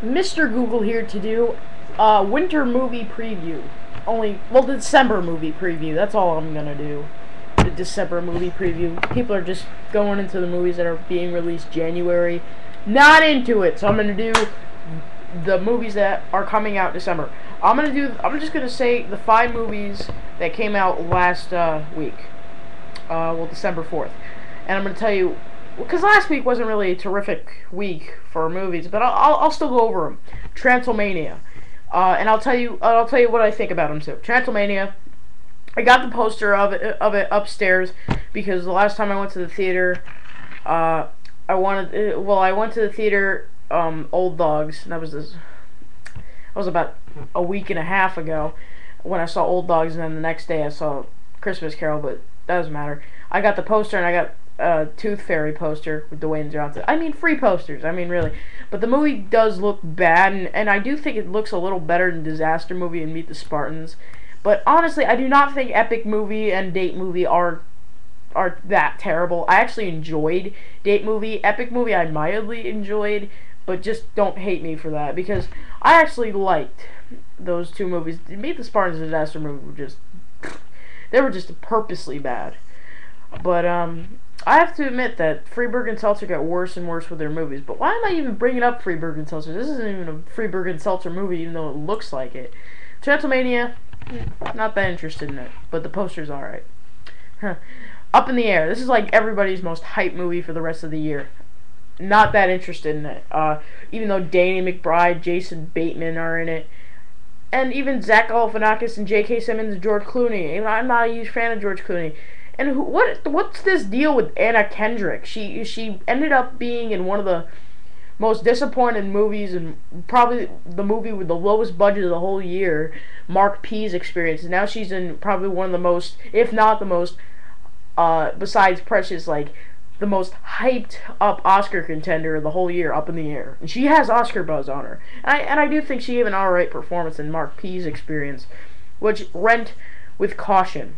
Mr. Google here to do winter movie preview. The December movie preview. That's all I'm gonna do. The December movie preview. People are just going into the movies that are being released January. Not into it, so I'm gonna do the movies that are coming out December. I'm just gonna say the 5 movies that came out last week. December 4th, and I'm gonna tell you, because last week wasn't really a terrific week for movies, but I'll still go over them. Transylvania, and I'll tell you what I think about them too. Transylvania, I got the poster of it upstairs because the last time I went to the theater, I went to the theater, Old Dogs, and that was about a week and a half ago when I saw Old Dogs, and then the next day I saw Christmas Carol, but that doesn't matter. I got the poster, and I got a Tooth Fairy poster with Dwayne Johnson. I mean, free posters. I mean, really. But the movie does look bad, and I do think it looks a little better than Disaster Movie and Meet the Spartans. But honestly, I do not think Epic Movie and Date Movie are that terrible. I actually enjoyed Date Movie. Epic Movie I mildly enjoyed, but just don't hate me for that, because I actually liked those two movies. Meet the Spartans and Disaster Movie they were just purposely bad. But I have to admit that Freeburg and Seltzer got worse and worse with their movies. But why am I even bringing up Freeburg and Seltzer? This isn't even a Freeburg and Seltzer movie, even though it looks like it. Transylvania, not that interested in it, but the poster's alright. Up in the Air. This is like everybody's most hype movie for the rest of the year. Not that interested in it. Even though Danny McBride, Jason Bateman are in it, and even Zach Galifianakis and J.K. Simmons and George Clooney. I'm not a huge fan of George Clooney. And what's this deal with Anna Kendrick? She ended up being in one of the most disappointing movies, and probably the movie with the lowest budget of the whole year, Mark P's Experience. And now she's in probably one of the most, if not the most, besides Precious, like the most hyped up Oscar contender of the whole year, Up in the Air. And she has Oscar buzz on her. And I do think she gave an alright performance in Mark P's Experience, which rent with caution.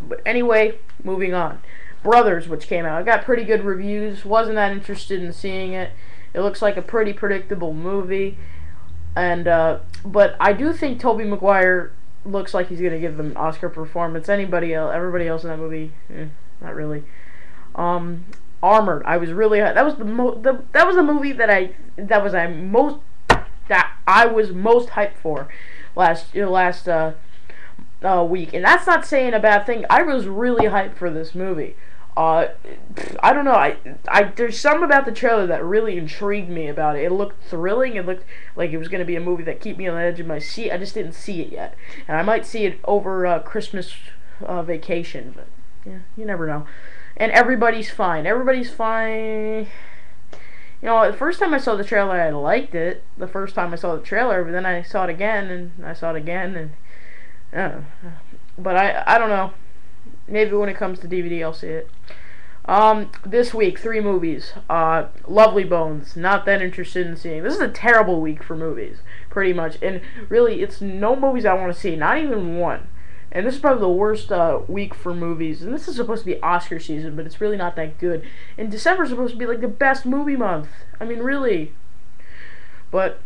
But anyway, moving on. Brothers, which came out. I got pretty good reviews. Wasn't that interested in seeing it. It looks like a pretty predictable movie. And but I do think Tobey Maguire looks like he's gonna give them an Oscar performance. Everybody else in that movie, not really. Armored. I was really that was the movie that I was most hyped for last week, and that's not saying a bad thing. I was really hyped for this movie. I don't know. There's something about the trailer that really intrigued me about it. It looked thrilling. It looked like it was going to be a movie that keep me on the edge of my seat. I just didn't see it yet, and I might see it over Christmas vacation. But yeah, you never know. And Everybody's Fine. Everybody's Fine. You know, the first time I saw the trailer, I liked it. The first time I saw the trailer, but then I saw it again, and I saw it again, and but I don't know. Maybe when it comes to DVD, I'll see it. This week, 3 movies. Lovely Bones. Not that interested in seeing. This is a terrible week for movies, pretty much. And really, it's no movies I want to see. Not even one. And this is probably the worst week for movies. And this is supposed to be Oscar season, but it's really not that good. And December's supposed to be like the best movie month. I mean, really. But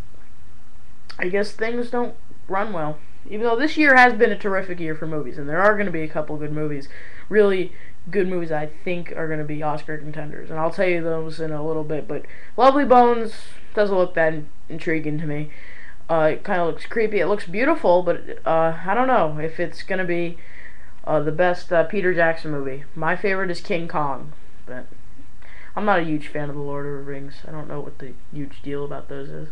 I guess things don't run well. Even though this year has been a terrific year for movies, and there are going to be a couple good movies, really good movies I think are going to be Oscar contenders, and I'll tell you those in a little bit. But Lovely Bones doesn't look that intriguing to me. It kind of looks creepy. It looks beautiful, but I don't know if it's going to be the best Peter Jackson movie. My favorite is King Kong, but I'm not a huge fan of the Lord of the Rings. I don't know what the huge deal about those is.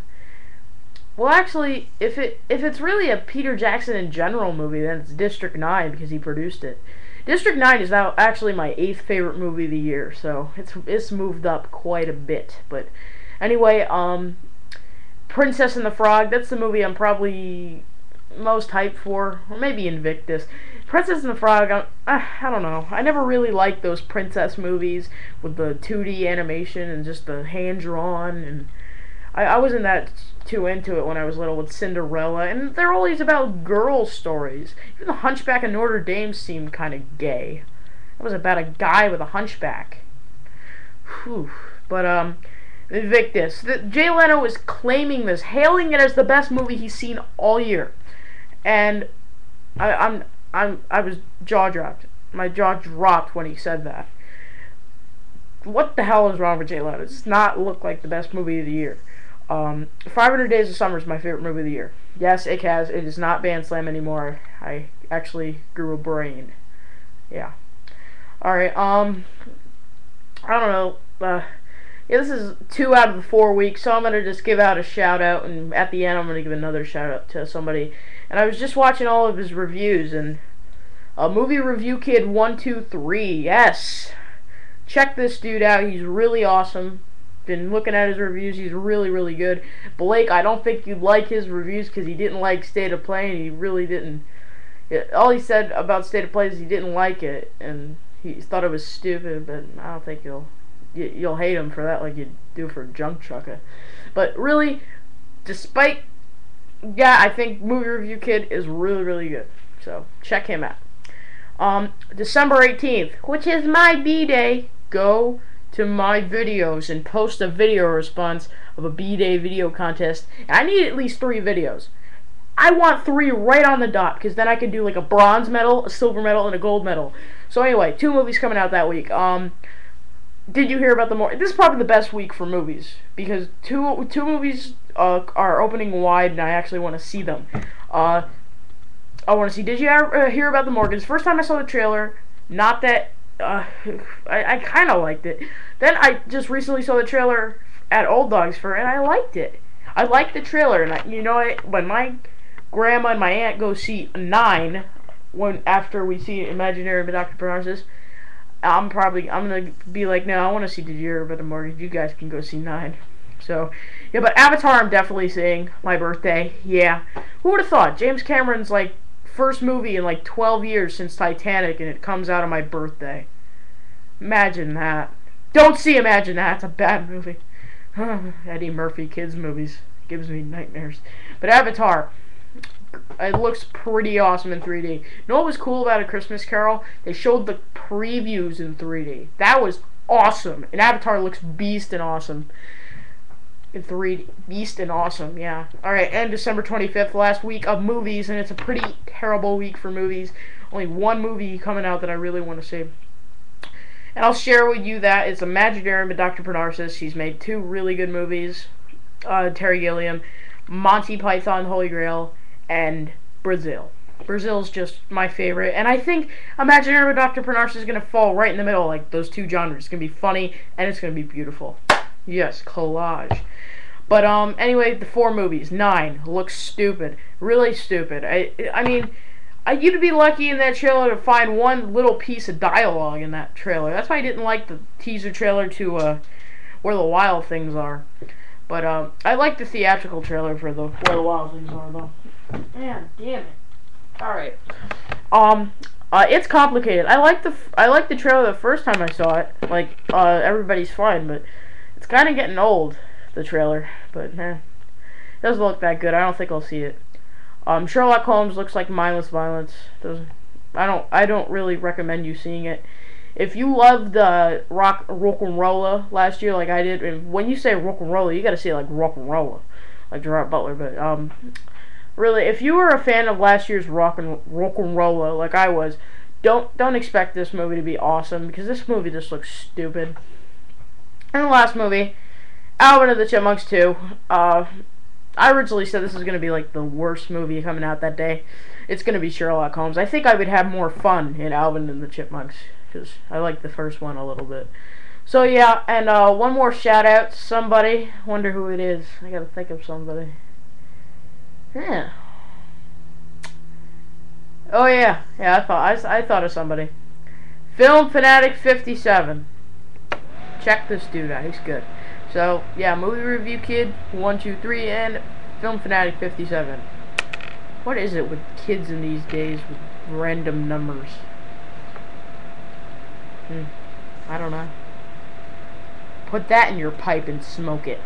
Well, actually, if it's really a Peter Jackson in general movie, then it's District 9 because he produced it. District 9 is now actually my 8th favorite movie of the year, so it's moved up quite a bit. But anyway, Princess and the Frog, that's the movie I'm probably most hyped for, or maybe Invictus. Princess and the Frog, I don't know. I never really liked those princess movies with the 2D animation and just the hand-drawn, and I wasn't that too into it when I was little with Cinderella, and they're always about girl stories. Even the Hunchback of Notre Dame seemed kind of gay. It was about a guy with a hunchback. Whew. But Invictus. Jay Leno is claiming this, hailing it as the best movie he's seen all year, and I was jaw dropped. My jaw dropped when he said that. What the hell is wrong with Jay Leno? It does not look like the best movie of the year. 500 Days of Summer is my favorite movie of the year. Yes, it is not Band Slam anymore. I actually grew a brain. Yeah. Alright, I don't know. Yeah, this is 2 out of the 4 weeks, so I'm going to just give out a shout out, and at the end I'm going to give another shout out to somebody. And I was just watching all of his reviews, and Movie Review Kid 123, yes! Check this dude out, he's really awesome. Been looking at his reviews, he's really, really good. Blake, I don't think you'd like his reviews because he didn't like State of Play, and he really didn't. All he said about State of Play is he didn't like it, and he thought it was stupid, but I don't think you'll hate him for that like you do for Junk Chucka. But really, despite, yeah, I think Movie Review Kid is really, really good. So, check him out. December 18th, which is my B-Day, go to my videos and post a video response of a B-Day video contest. And I need at least 3 videos. I want 3 right on the dot, because then I can do like a bronze medal, a silver medal, and a gold medal. So anyway, 2 movies coming out that week. Did you hear about this is probably the best week for movies, because two movies are opening wide, and I actually want to see them. I want to see. Did you ever hear about The Morgans? First time I saw the trailer, not that I kind of liked it. Then I just recently saw the trailer at Old Dogs Fur, and I liked it. I liked the trailer, and you know what? When my grandma and my aunt go see 9, after we see Imaginary by Dr. Parnassus, I'm gonna be like, no, I want to see Did You Hear About the Morgans? You guys can go see 9. So yeah, but Avatar I'm definitely seeing. My birthday, yeah. Who would have thought? James Cameron's like first movie in like 12 years since Titanic, and it comes out on my birthday. Imagine that. Don't see Imagine That. It's a bad movie. Eddie Murphy kids movies gives me nightmares. But Avatar, it looks pretty awesome in 3D. You know what was cool about A Christmas Carol? They showed the previews in 3D. That was awesome. And Avatar looks beast and awesome in 3D. Beast and awesome, yeah. Alright, and December 25th, last week of movies, and it's a pretty terrible week for movies. Only 1 movie coming out that I really want to see. And I'll share with you that it's Imaginary by Dr. Parnassus. He's made 2 really good movies. Terry Gilliam, Monty Python Holy Grail, and Brazil. Brazil's just my favorite, and I think Imaginary by Dr. Parnassus is going to fall right in the middle, like those 2 genres. It's going to be funny, and it's going to be beautiful. Yes, collage. But anyway, the 4 movies. 9 looks stupid, really stupid. I mean, you'd be lucky in that trailer to find 1 little piece of dialogue in that trailer. That's why I didn't like the teaser trailer to Where the Wild Things Are. But I like the theatrical trailer for the Where the Wild Things Are, though. Man, damn it. All right. It's complicated. I like the trailer the first time I saw it. Like, Everybody's Fine, but it's kind of getting old, the trailer. But it doesn't look that good. I don't think I'll see it. Sherlock Holmes looks like mindless violence. I don't really recommend you seeing it. If you loved rock and rolla last year, like I did, and when you say rock and rolla, you gotta say like rock and rolla, like Gerard Butler. But really, if you were a fan of last year's rock and rolla, like I was, don't expect this movie to be awesome, because this movie just looks stupid. And the last movie, Alvin and the Chipmunks 2. I originally said this was gonna be like the worst movie coming out that day. It's gonna be Sherlock Holmes. I think I would have more fun in Alvin and the Chipmunks, because I like the first one a little bit. So yeah, and 1 more shout out to somebody. Wonder who it is. I gotta think of somebody. Yeah. Oh yeah, I thought of somebody. Film Fanatic 57. Check this dude out. He's good. So yeah, Movie Review Kid 123 and Film Fanatic 57. What is it with kids in these days with random numbers? I don't know. Put that in your pipe and smoke it.